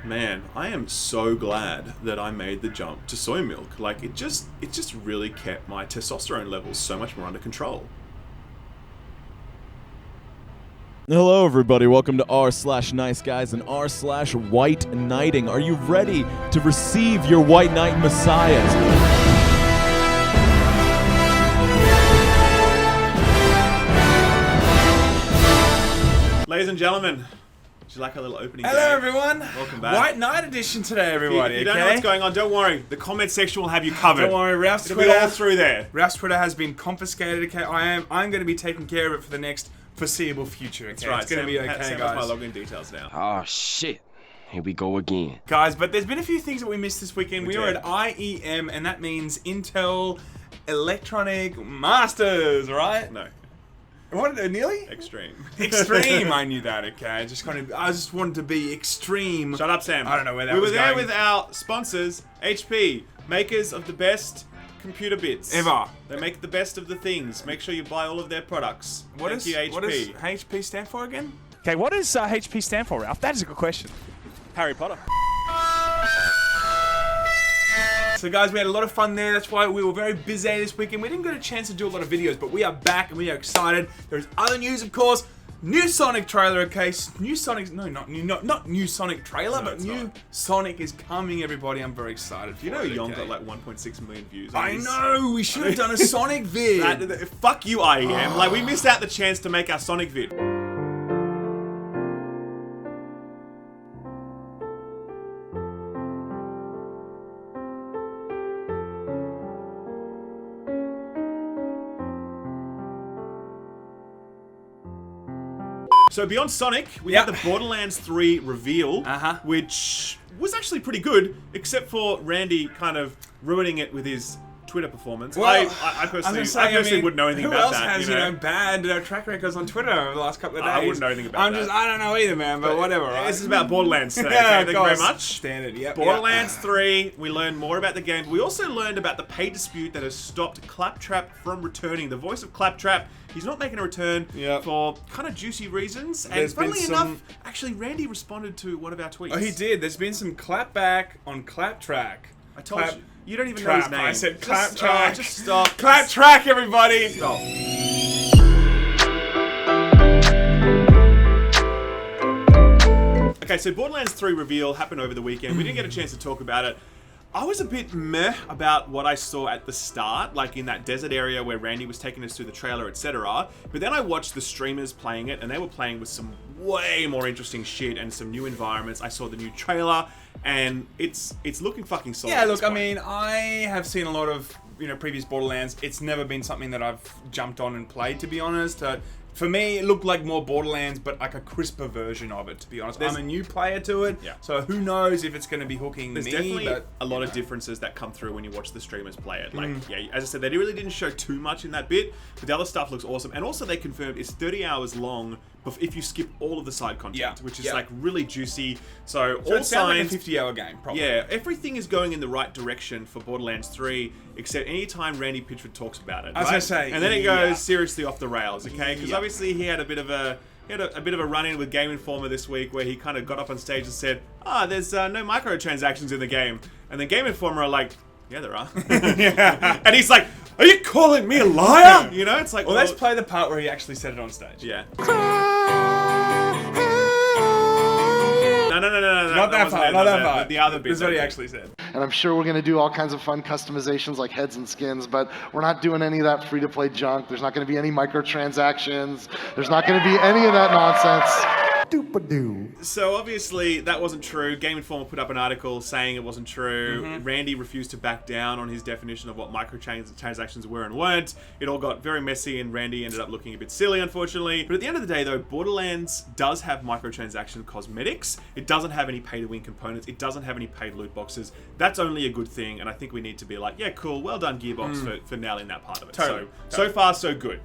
Man, I am so glad that I made the jump to soy milk. Like, it just really kept my testosterone levels so much more under control. Hello everybody, welcome to r/nice guys and r/white knighting. Are you ready to receive your white knight messiahs? Ladies and gentlemen, would you like a little opening? Hello everyone! Welcome back. White Knight edition today, everybody. If you don't know what's going on, don't worry. The comment section will have you covered. Don't worry, Ralph's It'll be Twitter, all through there. Ralph's Twitter has been confiscated. Okay, I'm going to be taking care of it for the next foreseeable future. Okay? That's right. It's going to be okay, Sam guys. has my login details now. Oh shit. Here we go again. Guys, but there's been a few things that we missed this weekend. We were did. at IEM, and that means Intel Electronic Masters, right? No, What? Nearly? extreme. Extreme. I knew that. Okay, I just wanted to be extreme. Shut up, Sam. I don't know where that we was were there going. with our sponsors, HP, makers of the best computer bits Ever. They make the best of the things. Make sure you buy all of their products. What Thank does you, HP. What does HP stand for again? Okay, what does HP stand for, Ralph? That is a good question. Harry Potter. So guys, we had a lot of fun there. That's why we were very busy this weekend. We didn't get a chance to do a lot of videos, but we are back and we are excited. There's other news, of course. New Sonic trailer, okay? New Sonic, no, not new Sonic trailer, No, but it's new not. Sonic is coming, everybody. I'm very excited. You know, for it, Young okay? got like 1.6 million views. on I his- know. We should have done a Sonic vid. Fuck you, IEM. Like, we missed out the chance to make our Sonic vid. So beyond Sonic, we had the Borderlands 3 reveal, which was actually pretty good, except for Randy kind of ruining it with his Twitter performance. Well, I personally wouldn't know anything who about else that. has, bad track records on Twitter over the last couple of days? I wouldn't know anything about that. I don't know either, man, but whatever, right? This is about Borderlands today. Yeah, Okay, of thank you very course. much. Standard, yep. Borderlands 3, we learned more about the game. We also learned about the pay dispute that has stopped Claptrap from returning. The voice of Claptrap, he's not making a return for kind of juicy reasons. And There's been funnily some- enough, actually, Randy responded to one of our tweets. Oh, he did. There's been some clapback on Claptrack. I told you. You don't even know his Trap. name. I said Just- Claptrack. Just stop. Claptrack, everybody! Stop. Okay, so Borderlands 3 reveal happened over the weekend. We didn't get a chance to talk about it. I was a bit meh about what I saw at the start, like in that desert area where Randy was taking us through the trailer, etc. But then I watched the streamers playing it, and they were playing with some way more interesting shit and some new environments. I saw the new trailer, and it's looking fucking solid. Yeah, at look, this I point. mean, I have seen a lot of, previous Borderlands. It's never been something that I've jumped on and played, to be honest. For me, it looked like more Borderlands, but like a crisper version of it, to be honest. I'm a new player to it, so who knows if it's going to be hooking There's me. definitely but, a lot of differences that come through when you watch the streamers play it. Like, as I said, they really didn't show too much in that bit, but the other stuff looks awesome. And also they confirmed it's 30 hours long if you skip all of the side content, which is like really juicy. So all it sounds like a signs, 50-hour game, probably. yeah, everything is going in the right direction for Borderlands 3, except anytime Randy Pitchford talks about it. I was gonna say, and then it goes seriously off the rails, okay? Because Yeah. obviously he had a bit of a run-in with Game Informer this week where he kind of got up on stage and said, there's no microtransactions in the game. And then Game Informer are like, yeah, there are. And he's like, are you calling me a liar? It's like, Well, let's play the part where he actually said it on stage. Yeah. No. Not that part, not that part. The other bit. This is what he actually said. And I'm sure we're going to do all kinds of fun customizations like heads and skins, but we're not doing any of that free-to-play junk. There's not going to be any microtransactions. There's not going to be any of that nonsense. So obviously that wasn't true. Game Informer put up an article saying it wasn't true. Randy refused to back down on his definition of what microtransactions were and weren't. It all got very messy and Randy ended up looking a bit silly, unfortunately. But at the end of the day though, Borderlands does have microtransaction cosmetics. It doesn't have any pay-to-win components. It doesn't have any paid loot boxes. That's only a good thing, and I think we need to be like, yeah, cool, well done Gearbox for nailing that part of it. Totally. So far so good.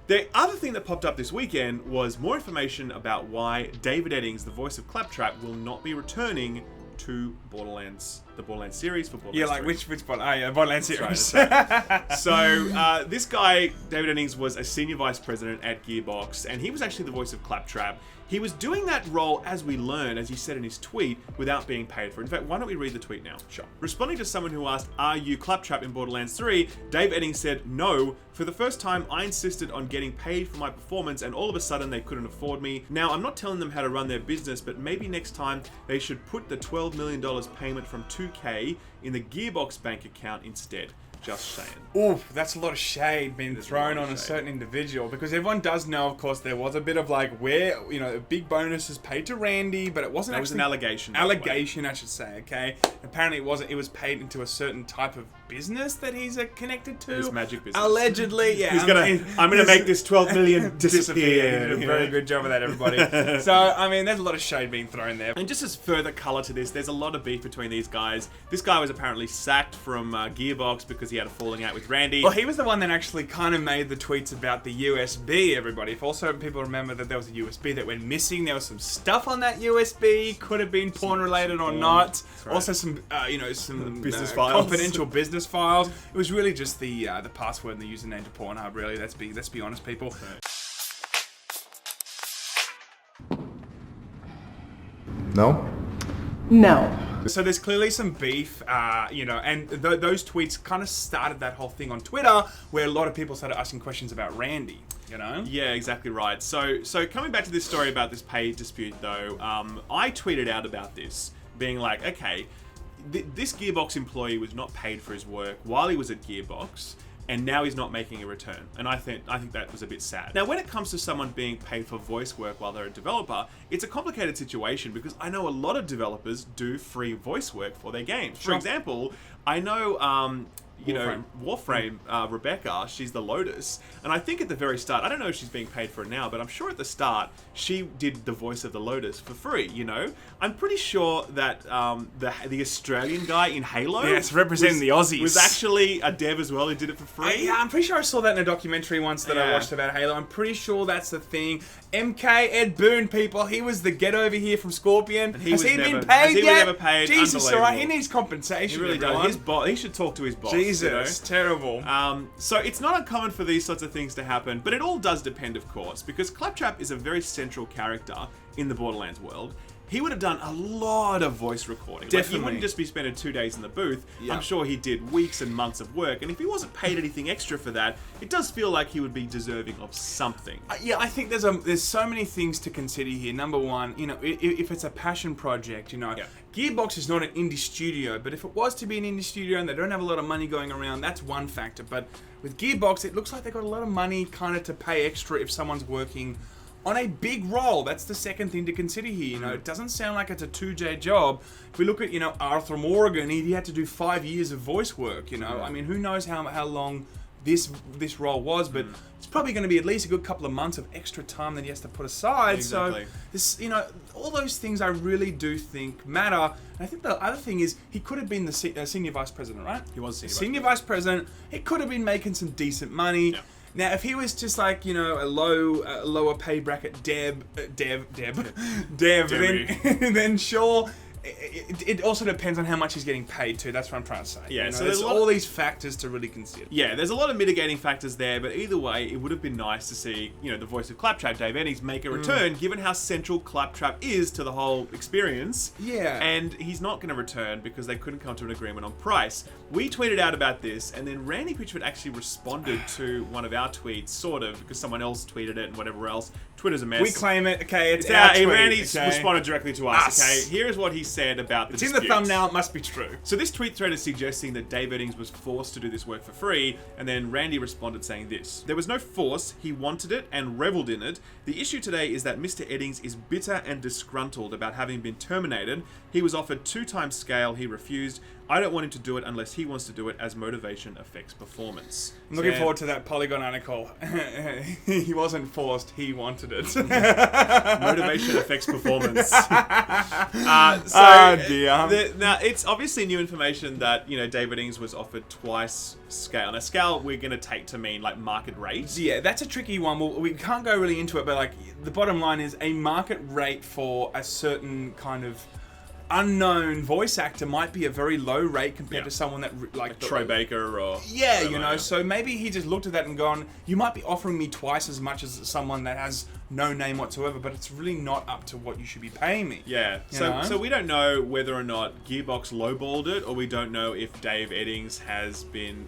The other thing that popped up this weekend was more information about why David Eddings, the voice of Claptrap, will not be returning to Borderlands, the Borderlands series for Borderlands. Yeah, like 3. which one? Oh yeah, Borderlands That's series. right. So this guy, David Eddings, was a senior vice president at Gearbox, and he was actually the voice of Claptrap. He was doing that role, as we learn, as he said in his tweet, without being paid for it. In fact, why don't we read the tweet now? Sure. Responding to someone who asked, "Are you Claptrap in Borderlands 3?" Dave Eddings said, "No. For the first time, I insisted on getting paid for my performance, and all of a sudden they couldn't afford me. Now, I'm not telling them how to run their business, but maybe next time they should put the $12 million payment from 2K in the Gearbox bank account instead." Just saying. Oof, that's a lot of shade being There's thrown a lot on of a shade. certain individual, because everyone does know, of course, there was a bit of like where, you know, a big bonus is paid to Randy, but it wasn't That was actually an allegation. by the way. allegation, I should say. Okay, apparently it wasn't. It was paid into a certain type of business that he's connected to. His magic business. Allegedly, yeah. I'm gonna make this 12 million disappear. You did a very good job of that, everybody. So, I mean, there's a lot of shade being thrown there. And just as further colour to this, there's a lot of beef between these guys. This guy was apparently sacked from Gearbox because he had a falling out with Randy. Well, he was the one that actually kind of made the tweets about the USB, everybody. If also people remember that there was a USB that went missing, there was some stuff on that USB, could have been porn related or not. right. Also some, some Business files. confidential business files. It was really just the password and the username to Pornhub, really. Let's be honest, people. No? No. So there's clearly some beef, and those tweets kind of started that whole thing on Twitter, where a lot of people started asking questions about Randy. You know? Yeah, exactly right. So coming back to this story about this pay dispute, though, I tweeted out about this, being like, okay, this Gearbox employee was not paid for his work while he was at Gearbox, and now he's not making a return. And I think that was a bit sad. Now, when it comes to someone being paid for voice work while they're a developer, it's a complicated situation because I know a lot of developers do free voice work for their games. For example, I know Warframe, Rebecca, she's the Lotus, and I think at the very start, I don't know if she's being paid for it now, but I'm sure at the start she did the voice of the Lotus for free. You know, I'm pretty sure that the Australian guy in Halo, yes, representing the Aussies, was actually a dev as well who did it for free. Yeah, I'm pretty sure I saw that in a documentary once that I watched about Halo. I'm pretty sure that's the thing. MK Ed Boon, people, he was the get over here from Scorpion. Has he been paid yet? Never paid? Jesus, alright, he needs compensation. He really everyone. does. His boss, he should talk to his boss. Jesus, terrible. So it's not uncommon for these sorts of things to happen, but it all does depend, of course, because Claptrap is a very central character in the Borderlands world. He would have done a lot of voice recording. Like, he wouldn't just be spending 2 days in the booth. I'm sure he did weeks and months of work, and if he wasn't paid anything extra for that, it does feel like he would be deserving of something. Yeah, I think there's so many things to consider here. Number one, if it's a passion project, Gearbox is not an indie studio, but if it was to be an indie studio and they don't have a lot of money going around, that's one factor. But with Gearbox, it looks like they've got a lot of money kind of to pay extra if someone's working on a big role. That's the second thing to consider here. It doesn't sound like it's a 2J job. If we look at, Arthur Morgan, he had to do 5 years of voice work, I mean, who knows how long this role was, but it's probably going to be at least a good couple of months of extra time that he has to put aside. Exactly. So, this, all those things I really do think matter. And I think the other thing is he could have been the senior vice president, right? He was senior vice president. He could have been making some decent money. Yeah. Now, if he was just like, a lower pay bracket dev, then sure. It also depends on how much he's getting paid too. That's what I'm trying to say. Yeah, so there's all these factors to really consider. Yeah, there's a lot of mitigating factors there, but either way, it would have been nice to see, the voice of Claptrap, Dave Eddings, make a return, given how central Claptrap is to the whole experience. Yeah. And he's not going to return because they couldn't come to an agreement on price. We tweeted out about this, and then Randy Pitchford actually responded to one of our tweets, sort of, because someone else tweeted it and whatever else. Twitter's a mess. We claim it. Okay, it's our tweet. Randy's okay? responded directly to us. Okay, here's what he said about the It's in dispute. the thumbnail. It must be true. So this tweet thread is suggesting that Dave Eddings was forced to do this work for free, and then Randy responded saying this: "There was no force, he wanted it and reveled in it. The issue today is that Mr. Eddings is bitter and disgruntled about having been terminated. He was offered 2 times scale, he refused. I don't want him to do it unless he wants to do it, as motivation affects performance." I'm looking forward to that Polygon article. He wasn't forced, he wanted it. Motivation affects performance. Dear. Now, it's obviously new information that, Dave Eddings was offered twice scale. Now, scale we're going to take to mean, like, market rate. Yeah, that's a tricky one. We can't go really into it, but, like, the bottom line is a market rate for a certain kind of unknown voice actor might be a very low rate compared to someone that like Troy Baker or you know. So maybe he just looked at that and gone, you might be offering me twice as much as someone that has no name whatsoever, but it's really not up to what you should be paying me. Yeah. So we don't know whether or not Gearbox lowballed it, or we don't know if Dave Eddings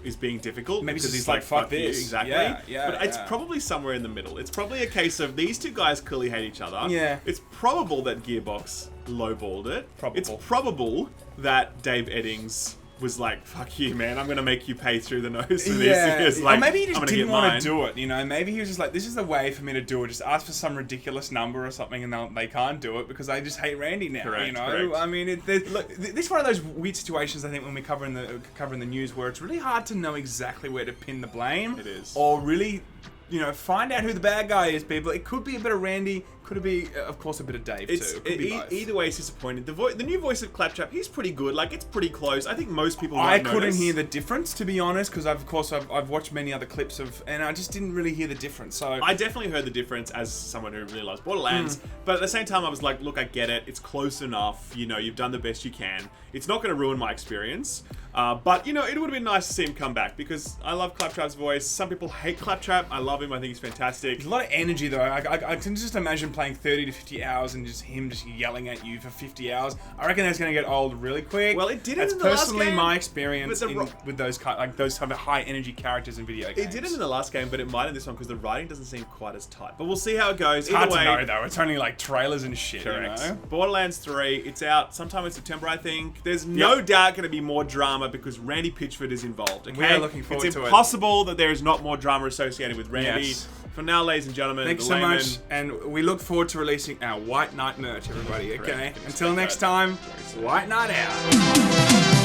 is being difficult. Maybe because he's like fuck this. you. Exactly. Yeah, but it's probably somewhere in the middle. It's probably a case of these two guys clearly hate each other. Yeah. It's probable that Gearbox lowballed it. Probable. It's probable that Dave Eddings was like, fuck you, man, I'm gonna make you pay through the nose for this. Like, or maybe he just I'm didn't want want to do it, you know. Maybe he was just like, this is the way for me to do it. Just ask for some ridiculous number or something, and they can't do it because they just hate Randy now. Correct, you know, correct. I mean, look, this is one of those weird situations. I think when we're covering the news, where it's really hard to know exactly where to pin the blame. It is. Or really, you know, find out who the bad guy is. People, it could be a bit of Randy. Could it be, of course, a bit of Dave too? It could be both. Either way, it's disappointing. The new voice of Claptrap, he's pretty good. Like, it's pretty close. I think most people I won't couldn't notice. hear the difference, to be honest, because I've watched many other clips and I just didn't really hear the difference. So I definitely heard the difference as someone who really loves Borderlands, but at the same time, I was like, look, I get it. It's close enough. You know, you've done the best you can. It's not going to ruin my experience. But, you know, it would have been nice to see him come back because I love Claptrap's voice. Some people hate Claptrap. I love him. I think he's fantastic. There's a lot of energy, though. I can just imagine playing 30 to 50 hours and just him just yelling at you for 50 hours. I reckon that's going to get old really quick. Well, it did That's in the last personally game, my experience but with those kind of high energy characters in video games. It did it in the last game, but it might in this one because the writing doesn't seem quite as tight. But we'll see how it goes. It's hard to know, though. It's only like trailers and shit. Correct. You know? Borderlands 3, it's out sometime in September, I think. There's no doubt going to be more drama because Randy Pitchford is involved. Okay? We are looking forward to it. It's impossible that there is not more drama associated with Randy. Yes. For now, ladies and gentlemen, Thanks the so Laymen. much, and we look forward to releasing our White Knight merch, everybody. Okay. Correct. Until next time, White Knight out.